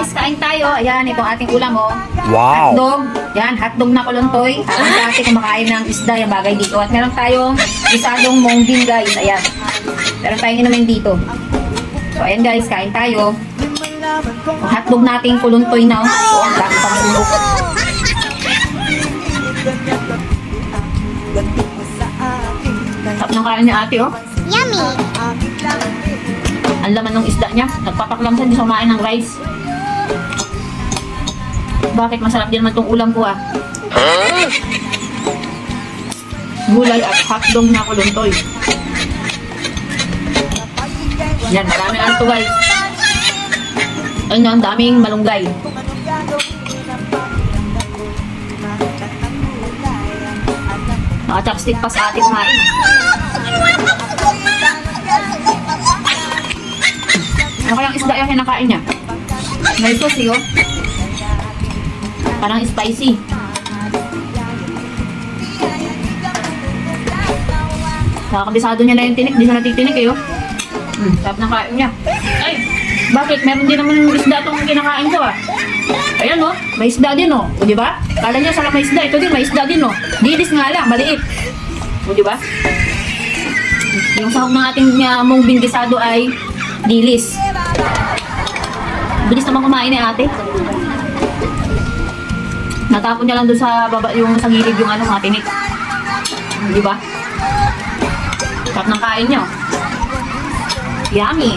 guys, kain tayo. Ayan, ito ating ulam oh. Wow! Hotdog. Yan, hotdog na kuluntoy. Habang dati kumakain ng isda yung bagay dito. At meron tayong isadong mungding guys. Ayan. Meron tayong inumin dito. So ayan guys, kain tayo. Yung hotdog nating kuluntoy na oh. So, ang dami pang ulok. Sarap ng kain niya ate oh. Yummy! Ang laman ng isda niya. Nagpapaklam siya, hindi siya kumain ng rice. Bakit masarap din naman itong ulam ko ah. Gulay at hotdog na kuluntoy. Yan, marami na ito guys. Ayun na, ang daming malunggay. Naka-chopstick pa sa ating kumain. Ano kayang isda yung kinakain niya? May sauce yun. Parang spicy. Nakakabisado niya na yung tinik. Di siya natitinik eh. Sarap ng kain niya. Ay! Bakit? Meron din naman yung isda itong kinakain ko ah. Ayan oh. May isda din oh. O diba? Kala niya sarap may isda. Ito din may isda din oh. Didis nga lang. Maliit. O diba? Yung sahog ng ating mung binggisado ay dilis. Bilis naman kumain ni ate. Natapon niya lang doon sa baba, yung sa gilid yung ano, mga tinik. Di ba? Sarap ng kain niya. Yummy.